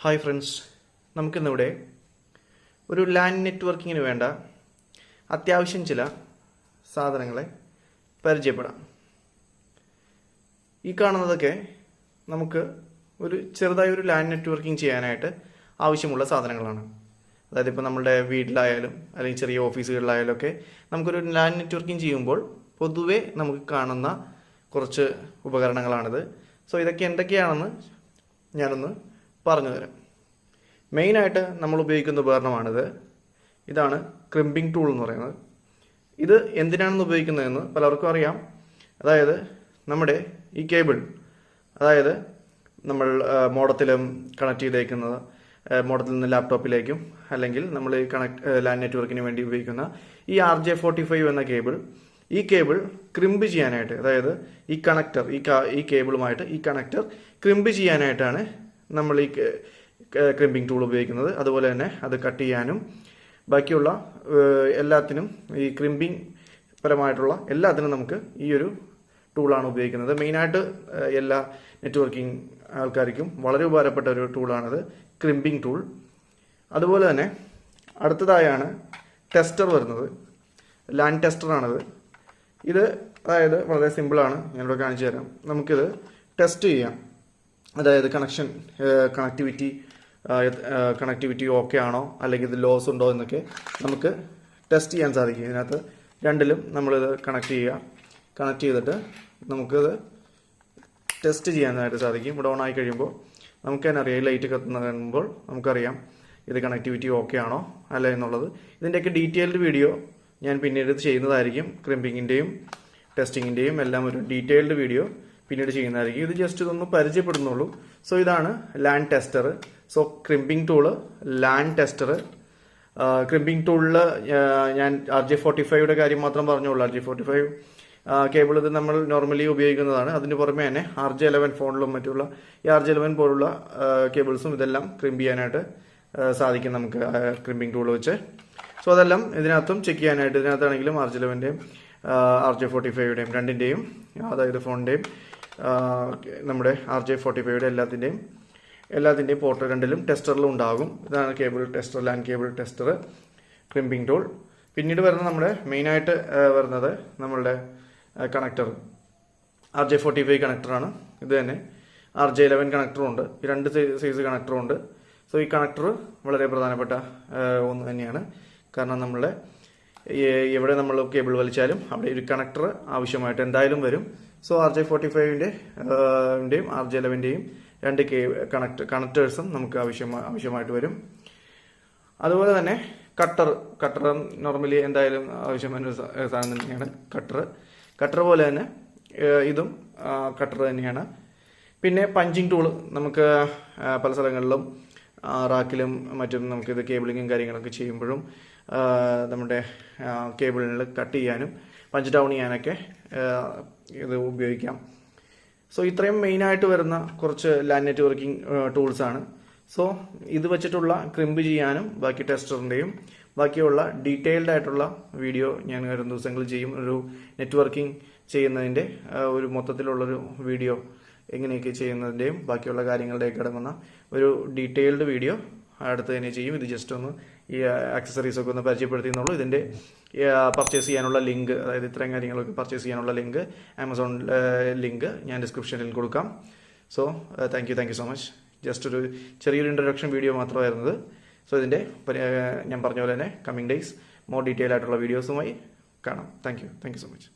Hi friends, നമുക്കിന്നിവിടെ ഒരു LAN നെറ്റ്വർക്കിങ്ങിന് വേണ്ട അത്യാവശ്യം ചില സാധനങ്ങളെ പരിചയപ്പെടാം. ഈ കാണുന്നതൊക്കെ നമുക്ക് ചെറുതായി ഒരു ലാൻ നെറ്റ്വർക്കിംഗ് ചെയ്യാനായിട്ട് ആവശ്യമുള്ള സാധനങ്ങളാണ്. അതായത് ഇപ്പോൾ നമ്മുടെ വീട്ടിലായാലും അല്ലെങ്കിൽ ചെറിയ ഓഫീസുകളിലായാലും ഒക്കെ നമുക്കൊരു ലാൻ നെറ്റ്വർക്കിംഗ് ചെയ്യുമ്പോൾ പൊതുവെ നമുക്ക് കാണുന്ന കുറച്ച് ഉപകരണങ്ങളാണിത്. സോ ഇതൊക്കെ എന്തൊക്കെയാണെന്ന് ഞാനൊന്ന് പറഞ്ഞു തരാം. മെയിനായിട്ട് നമ്മൾ ഉപയോഗിക്കുന്ന ഉപകരണമാണിത്. ഇതാണ് ക്രിമ്പിംഗ് ടൂൾ എന്ന് പറയുന്നത്. ഇത് എന്തിനാണെന്ന് ഉപയോഗിക്കുന്നതെന്ന് പലർക്കും അറിയാം. അതായത് നമ്മുടെ ഈ കേബിൾ, അതായത് നമ്മൾ മോഡത്തിലും കണക്ട് ചെയ്തേക്കുന്നത്, മോഡത്തിൽ നിന്ന് ലാപ്ടോപ്പിലേക്കും അല്ലെങ്കിൽ നമ്മൾ ഈ ലാൻ നെറ്റ്വർക്കിന് വേണ്ടി ഉപയോഗിക്കുന്ന ഈ RJ45 എന്ന കേബിൾ, ഈ കേബിൾ ക്രിമ്പ് ചെയ്യാനായിട്ട്, അതായത് ഈ കണക്ടർ, ഈ കേബിളുമായിട്ട് ഈ കണക്ടർ ക്രിമ്പ് ചെയ്യാനായിട്ടാണ് നമ്മൾ ഈ ക്രിമ്പിംഗ് ടൂൾ ഉപയോഗിക്കുന്നത്. അതുപോലെ തന്നെ അത് കട്ട് ചെയ്യാനും ബാക്കിയുള്ള എല്ലാത്തിനും, ഈ ക്രിമ്പിംഗ് പരമായിട്ടുള്ള എല്ലാത്തിനും നമുക്ക് ഈ ഒരു ടൂളാണ് ഉപയോഗിക്കുന്നത്. മെയിനായിട്ട് എല്ലാ നെറ്റ്വർക്കിംഗ് ആൾക്കാർക്കും വളരെ ഉപകാരപ്പെട്ട ഒരു ടൂളാണിത്, ക്രിമ്പിംഗ് ടൂൾ. അതുപോലെ തന്നെ അടുത്തതായാണ് ടെസ്റ്റർ വരുന്നത്. ലാൻ ടെസ്റ്ററാണിത്. ഇത് അതായത് വളരെ സിമ്പിളാണ്, ഞാനിവിടെ കാണിച്ചു തരാം. നമുക്കിത് ടെസ്റ്റ് ചെയ്യാം. അതായത് കണക്ടിവിറ്റി ഓക്കെ ആണോ അല്ലെങ്കിൽ ഇത് ലോസ് ഉണ്ടോ എന്നൊക്കെ നമുക്ക് ടെസ്റ്റ് ചെയ്യാൻ സാധിക്കും. ഇതിനകത്ത് രണ്ടിലും നമ്മളിത് കണക്ട് ചെയ്തിട്ട് നമുക്കിത് ടെസ്റ്റ് ചെയ്യാനായിട്ട് സാധിക്കും. ഇവിടെ ഓൺ ആയി കഴിയുമ്പോൾ നമുക്ക് തന്നെ അറിയാം, ലൈറ്റ് കത്തുന്ന കാണുമ്പോൾ നമുക്കറിയാം ഇത് കണക്ടിവിറ്റി ഓക്കെ ആണോ അല്ല എന്നുള്ളത്. ഇതിൻ്റെയൊക്കെ ഡീറ്റെയിൽഡ് വീഡിയോ ഞാൻ പിന്നീട് ചെയ്യുന്നതായിരിക്കും. ക്രിമ്പിങ്ങിൻ്റെയും ടെസ്റ്റിങ്ങിൻ്റെയും എല്ലാം ഒരു ഡീറ്റെയിൽഡ് വീഡിയോ പിന്നീട് ചെയ്യുന്നതായിരിക്കും. ഇത് ജസ്റ്റ് ഇതൊന്ന് പരിചയപ്പെടുന്നുള്ളൂ. സോ ഇതാണ് LAN tester. So crimping tool, LAN tester. Crimping ടൂളിൽ ഞാൻ RJ45യുടെ കാര്യം മാത്രം പറഞ്ഞുള്ളൂ. RJ45 കേബിൾ ഇത് നമ്മൾ നോർമലി ഉപയോഗിക്കുന്നതാണ്. അതിന് പുറമെ തന്നെ RJ11 ഫോണിലും മറ്റുള്ള ഈ RJ11 പോലുള്ള കേബിൾസും ഇതെല്ലാം ക്രിമ്പ് ചെയ്യാനായിട്ട് സാധിക്കും നമുക്ക് ക്രിമ്പിംഗ് ടൂൾ വെച്ച്. സോ അതെല്ലാം ഇതിനകത്തും ചെക്ക് ചെയ്യാനായിട്ട്, ഇതിനകത്താണെങ്കിലും RJ11ൻ്റെയും RJ45യുടെയും രണ്ടിൻ്റെയും, അതായത് ഫോണിൻ്റെയും നമ്മുടെ RJ45യുടെ എല്ലാത്തിൻ്റെയും പോർട്ട് രണ്ടിലും ടെസ്റ്ററിലും ഉണ്ടാകും. ഇതാണ് cable tester, LAN cable tester, crimping tool. പിന്നീട് വരുന്ന നമ്മുടെ മെയിനായിട്ട് വരുന്നത് നമ്മളുടെ കണക്ടർ, RJ45 കണക്ടറാണ്. ഇത് തന്നെ RJ11 കണക്ടറും ഉണ്ട്. ഈ രണ്ട് സൈസ് കണക്ടറും ഉണ്ട്. സോ ഈ കണക്ടർ വളരെ പ്രധാനപ്പെട്ട ഒന്ന് തന്നെയാണ്. കാരണം നമ്മളെ എവിടെ നമ്മൾ കേബിൾ വലിച്ചാലും അവിടെ ഒരു കണക്ടർ ആവശ്യമായിട്ട് എന്തായാലും വരും. സോ RJ45ൻ്റെയും RJ11ൻ്റെയും രണ്ട് കണക്ടേഴ്സും നമുക്ക് ആവശ്യമായിട്ട് വരും. അതുപോലെ തന്നെ കട്ടർ നോർമലി എന്തായാലും ആവശ്യമായ സാധനം തന്നെയാണ് കട്ടർ പോലെ തന്നെ ഇതും കട്ടർ തന്നെയാണ്. പിന്നെ പഞ്ചിങ് ടൂൾ, നമുക്ക് പല സ്ഥലങ്ങളിലും റാക്കിലും മറ്റും നമുക്കിത് കേബിളിങ്ങും കാര്യങ്ങളൊക്കെ ചെയ്യുമ്പോഴും നമ്മുടെ കേബിളിൽ കട്ട് ചെയ്യാനും പഞ്ച് ഡൗൺ ചെയ്യാനൊക്കെ ഇത് ഉപയോഗിക്കാം. സോ ഇത്രയും മെയിനായിട്ട് വരുന്ന കുറച്ച് ലാൻ നെറ്റ്വർക്കിംഗ് ടൂൾസാണ്. സോ ഇത് വെച്ചിട്ടുള്ള ക്രിമ്പ് ചെയ്യാനും ബാക്കി ടെസ്റ്ററിൻ്റെയും ബാക്കിയുള്ള ഡീറ്റെയിൽഡ് ആയിട്ടുള്ള വീഡിയോ ഞാൻ വരും ദിവസങ്ങളിൽ ചെയ്യും. ഒരു നെറ്റ്വർക്കിംഗ് ചെയ്യുന്നതിൻ്റെ ഒരു മൊത്തത്തിലുള്ളൊരു വീഡിയോ, എങ്ങനെയൊക്കെ ചെയ്യുന്നതിൻ്റെയും ബാക്കിയുള്ള കാര്യങ്ങളുടെയൊക്കെ അടങ്ങുന്ന ഒരു ഡീറ്റെയിൽഡ് വീഡിയോ അടുത്ത് തന്നെ ചെയ്യും. ഇത് ജസ്റ്റ് ഒന്ന് ഈ ആക്സസറീസൊക്കെ ഒന്ന് പരിചയപ്പെടുത്തിയെന്നുള്ളൂ. ഇതിൻ്റെ പർച്ചേസ് ചെയ്യാനുള്ള ലിങ്ക്, അതായത് ഇത്രയും കാര്യങ്ങളൊക്കെ പർച്ചേസ് ചെയ്യാനുള്ള ലിങ്ക്, ആമസോൺ ലിങ്ക് ഞാൻ ഡിസ്ക്രിപ്ഷനിൽ കൊടുക്കാം. So thank you so much. Just ഒരു ചെറിയൊരു ഇൻട്രൊഡക്ഷൻ വീഡിയോ മാത്രമായിരുന്നത്. സോ ഇതിൻ്റെ ഞാൻ പറഞ്ഞ പോലെ തന്നെ കമ്മിങ് ഡേയ്സ് മോർ ഡീറ്റെയിൽ ആയിട്ടുള്ള വീഡിയോസുമായി കാണാം. Thank you so much.